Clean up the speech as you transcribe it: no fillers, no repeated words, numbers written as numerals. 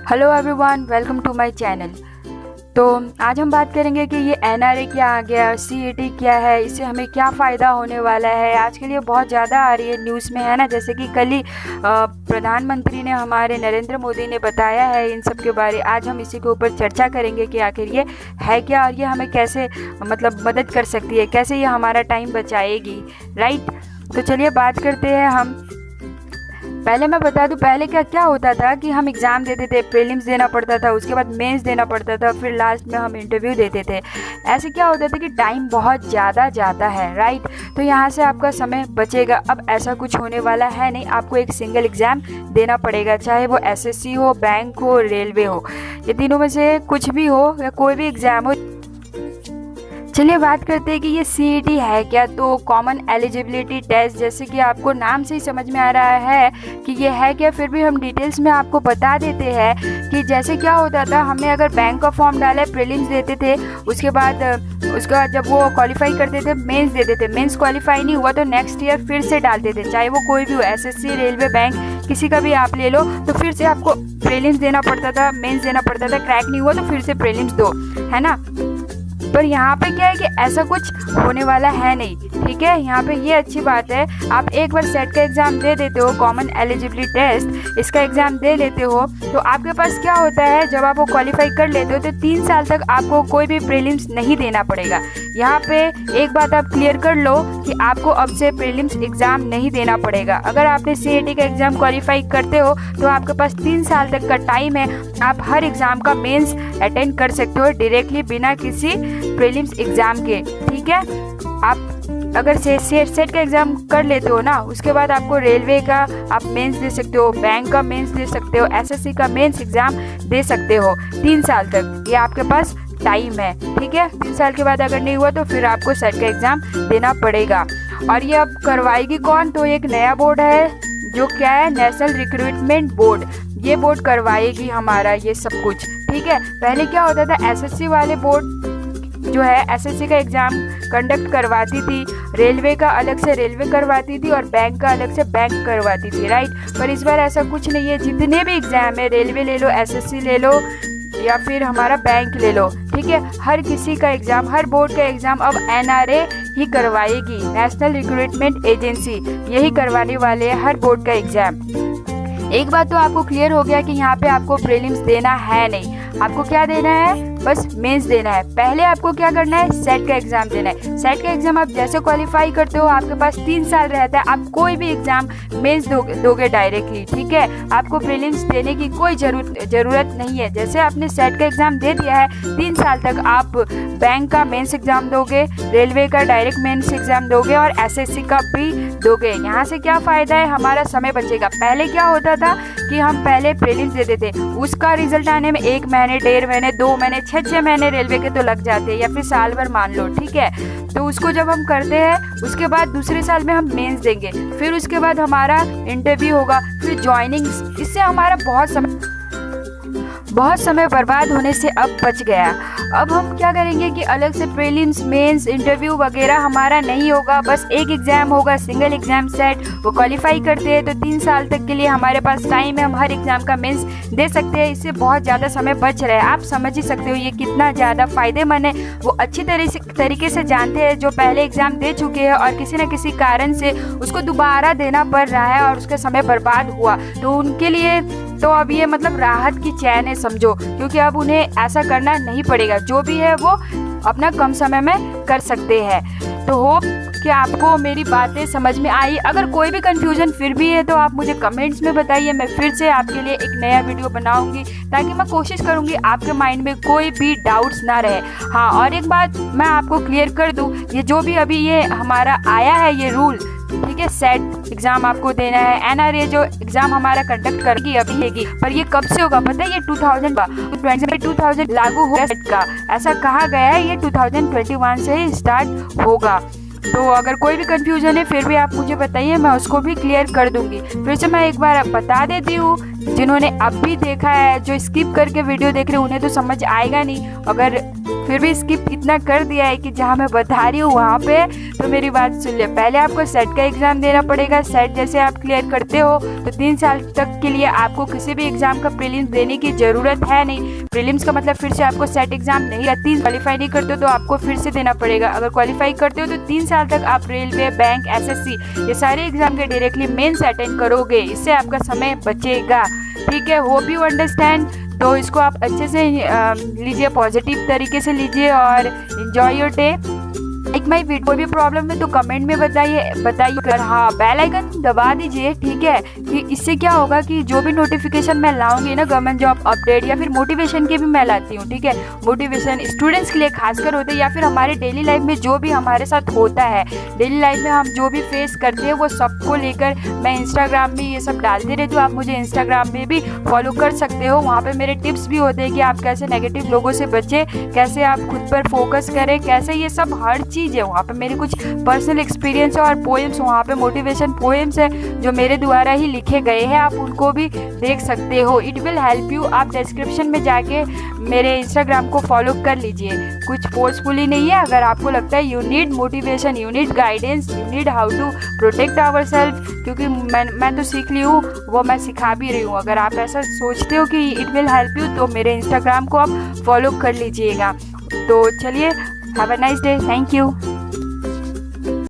Hello everyone, welcome to my channel. तो आज हम बात करेंगे कि ये एनआरए क्या आ गया, सीईटी क्या है, इससे हमें क्या फ़ायदा होने वाला है। आजकल ये बहुत ज़्यादा आ रही है न्यूज़ में, है ना। जैसे कि कल ही प्रधानमंत्री ने, हमारे नरेंद्र मोदी ने बताया है इन सब के बारे। आज हम इसी के ऊपर चर्चा करेंगे कि आखिर ये है क्या और ये हमें कैसे मदद कर सकती है, कैसे ये हमारा टाइम बचाएगी, राइट। तो चलिए बात करते हैं हम। पहले मैं बता दूं, पहले क्या क्या होता था कि हम एग्ज़ाम देते थे, प्रीलिम्स देना पड़ता था, उसके बाद मेंस देना पड़ता था, फिर लास्ट में हम इंटरव्यू देते थे। ऐसे क्या होता था कि टाइम बहुत ज़्यादा जाता है, राइट। तो यहाँ से आपका समय बचेगा। अब ऐसा कुछ होने वाला है नहीं, आपको एक सिंगल एग्ज़ाम देना पड़ेगा, चाहे वो एसएससी हो, बैंक हो, रेलवे हो, ये तीनों में से कुछ भी हो या कोई भी एग्ज़ाम हो। चलिए बात करते हैं कि ये सीईटी है क्या। तो कॉमन एलिजिबिलिटी टेस्ट, जैसे कि आपको नाम से ही समझ में आ रहा है कि ये है क्या, फिर भी हम डिटेल्स में आपको बता देते हैं कि जैसे क्या होता था, हमने अगर बैंक का फॉर्म डाला है, प्रीलिम्स देते थे, उसके बाद उसका जब वो क्वालिफाई करते थे मेंस देते थे, मेंस क्वालिफाई नहीं हुआ तो नेक्स्ट ईयर फिर से डालते थे, चाहे वो कोई भी हो, एसएससी, रेलवे, बैंक, किसी का भी आप ले लो, तो फिर से आपको प्रीलिम्स देना पड़ता था, मेंस देना पड़ता था। क्रैक नहीं हुआ तो फिर से प्रीलिम्स दो, है ना। पर यहाँ पे क्या है कि ऐसा कुछ होने वाला है नहीं, ठीक है। यहाँ पे ये अच्छी बात है, आप एक बार सेट का एग्ज़ाम दे देते हो, कॉमन एलिजिबिलिटी टेस्ट, इसका एग्ज़ाम दे लेते हो, तो आपके पास क्या होता है, जब आप वो क्वालिफाई कर लेते हो तो 3 साल तक आपको कोई भी प्रीलिम्स नहीं देना पड़ेगा। यहाँ पे एक बात आप क्लियर कर लो कि आपको अब से प्रीलिम्स एग्ज़ाम नहीं देना पड़ेगा। अगर आपने सीईटी का एग्ज़ाम क्वालिफाई करते हो तो आपके पास 3 साल तक का टाइम है, आप हर एग्ज़ाम का मेंस अटेंड कर सकते हो डायरेक्टली, बिना किसी प्रीलिम्स एग्ज़ाम के, ठीक है। आप अगर सेट का एग्ज़ाम कर लेते हो ना, उसके बाद आपको रेलवे का आप मेंस दे सकते हो, बैंक का मेंस दे सकते हो, एसएससी का मेंस एग्ज़ाम दे सकते हो 3 साल तक, ये आपके पास टाइम है, ठीक है। 3 साल के बाद अगर नहीं हुआ तो फिर आपको सेट का एग्ज़ाम देना पड़ेगा। और ये अब करवाएगी कौन, तो एक नया बोर्ड है जो क्या है, नेशनल रिक्रूटमेंट बोर्ड। ये बोर्ड करवाएगी हमारा ये सब कुछ, ठीक है। पहले क्या होता था, एसएससी वाले बोर्ड जो है एसएससी का एग्ज़ाम कंडक्ट करवाती थी, रेलवे का अलग से रेलवे करवाती थी और बैंक का अलग से बैंक करवाती थी, राइट। पर इस बार ऐसा कुछ नहीं है, जितने भी एग्ज़ाम है, रेलवे ले लो, एसएससी ले लो या फिर हमारा बैंक ले लो, ठीक है, हर किसी का एग्ज़ाम, हर बोर्ड का एग्ज़ाम अब एनआरए ही करवाएगी, नेशनल रिक्रूटमेंट एजेंसी, यही करवाने वाले हैं हर बोर्ड का एग्ज़ाम। एक बात तो आपको क्लियर हो गया कि यहाँ पे आपको प्रीलिम्स देना है नहीं, आपको क्या देना है, बस मेंस देना है। पहले आपको क्या करना है, सेट का एग्ज़ाम देना है। सेट का एग्ज़ाम आप जैसे क्वालिफाई करते हो, आपके पास 3 साल रहता है, आप कोई भी एग्ज़ाम मेंस दोगे डायरेक्टली, ठीक है। आपको प्रीलिम्स देने की कोई ज़रूरत नहीं है। जैसे आपने सेट का एग्ज़ाम दे दिया है, 3 साल तक आप बैंक का मेंस एग्ज़ाम दोगे, रेलवे का डायरेक्ट मेंस एग्ज़ाम दोगे और एसएससी का भी दोगे। यहाँ से क्या फ़ायदा है, हमारा समय बचेगा। पहले क्या होता था कि हम पहले प्रीलिम्स देते थे, उसका रिजल्ट आने में 1 महीने, 1.5 महीने, 2 महीने, 6 महीने रेलवे के तो लग जाते हैं, या फिर साल भर मान लो, ठीक है। तो उसको जब हम करते हैं, उसके बाद दूसरे साल में हम मेंस देंगे, फिर उसके बाद हमारा इंटरव्यू होगा, फिर ज्वाइनिंग, इससे हमारा बहुत समय बर्बाद होने से अब बच गया। अब हम क्या करेंगे कि अलग से प्रीलिम्स, मेंस, इंटरव्यू वगैरह हमारा नहीं होगा, बस एक एग्ज़ाम होगा, सिंगल एग्ज़ाम सेट, वो क्वालिफाई करते हैं तो 3 साल तक के लिए हमारे पास टाइम है, हम हर एग्ज़ाम का मेंस दे सकते हैं। इससे बहुत ज़्यादा समय बच रहा है। आप समझ ही सकते हो ये कितना ज़्यादा फ़ायदेमंद है। वो अच्छी तरीके से जानते हैं, जो पहले एग्ज़ाम दे चुके हैं और किसी न किसी कारण से उसको दोबारा देना पड़ रहा है और उसका समय बर्बाद हुआ, तो उनके लिए तो अब ये राहत की चैन है समझो, क्योंकि अब उन्हें ऐसा करना नहीं पड़ेगा। जो भी है वो अपना कम समय में कर सकते हैं। तो होप कि आपको मेरी बातें समझ में आई। अगर कोई भी कंफ्यूजन फिर भी है तो आप मुझे कमेंट्स में बताइए, मैं फिर से आपके लिए एक नया वीडियो बनाऊंगी, ताकि मैं कोशिश करूंगी आपके माइंड में कोई भी डाउट्स ना रहे। हाँ, और एक बात मैं आपको क्लियर कर दूं, ये जो भी अभी ये हमारा आया है ये रूल, ठीक है, सेट एग्ज़ाम आपको देना है, एनआरए जो एग्ज़ाम हमारा कंडक्ट करेगी अभी हैगी, पर ये कब से होगा पता है, ये 2020 लागू होगा सेट का, ऐसा कहा गया है। ये 2021 से ही स्टार्ट होगा। तो अगर कोई भी कंफ्यूजन है फिर भी आप मुझे बताइए, मैं उसको भी क्लियर कर दूंगी। फिर से मैं एक बार बता देती हूँ, जिन्होंने अब भी देखा है, जो स्किप करके वीडियो देख रहे हैं उन्हें तो समझ आएगा नहीं, अगर फिर भी स्किप इतना कर दिया है कि जहाँ मैं बता रही हूँ वहाँ पे तो मेरी बात सुन ले। पहले आपको सेट का एग्ज़ाम देना पड़ेगा। सेट जैसे आप क्लियर करते हो तो 3 साल तक के लिए आपको किसी भी एग्ज़ाम का प्रीलिम्स देने की ज़रूरत है नहीं। प्रीलिम्स का मतलब फिर से आपको सेट एग्ज़ाम नहीं, 3 क्वालिफाई नहीं करते हो तो आपको फिर से देना पड़ेगा। अगर क्वालिफाई करते हो तो 3 साल तक आप रेलवे, बैंक, SSC ये सारे एग्ज़ाम के डायरेक्टली मेंस अटेंड करोगे। इससे आपका समय बचेगा। ठीक है, होप यू अंडरस्टैंड। तो इसको आप अच्छे से लीजिए, पॉजिटिव तरीके से लीजिए और enjoy your day. Like my video, कोई भी प्रॉब्लम है तो कमेंट में बताइए और हाँ बेल आइकन दबा दीजिए। ठीक है, कि इससे क्या होगा कि जो भी नोटिफिकेशन मैं लाऊंगी ना, गवर्नमेंट जॉब अपडेट या फिर मोटिवेशन के भी मैं लाती हूँ। ठीक है, मोटिवेशन स्टूडेंट्स के लिए खासकर होते हैं या फिर हमारे डेली लाइफ में जो भी हमारे साथ होता है, डेली लाइफ में हम जो भी फेस करते हैं वो सबको लेकर मैं इंस्टाग्राम में ये सब डालती रहती हूँ। आप मुझे इंस्टाग्राम में भी फॉलो कर सकते हो। वहाँ पर मेरे टिप्स भी होते हैं कि आप कैसे नेगेटिव लोगों से बचें, कैसे आप खुद पर फोकस करें, कैसे ये सब हर चीज़ है। वहाँ पे मेरे कुछ पर्सनल एक्सपीरियंस है और पोएम्स, वहाँ पे मोटिवेशन पोएम्स है जो मेरे द्वारा ही लिखे गए हैं, आप उनको भी देख सकते हो। It will help you. आप डिस्क्रिप्शन में जाके मेरे इंस्टाग्राम को फॉलो कर लीजिए। कुछ फोर्सफुली नहीं है। अगर आपको लगता है you need motivation, you need guidance, you need how to protect our self, क्योंकि मैं तो सीख ली हूँ, वो मैं सिखा भी रही हूँ। अगर आप ऐसा सोचते हो कि इट विल हेल्प यू तो मेरे इंस्टाग्राम को आप फॉलो कर लीजिएगा। तो चलिए, have a nice day. Thank you.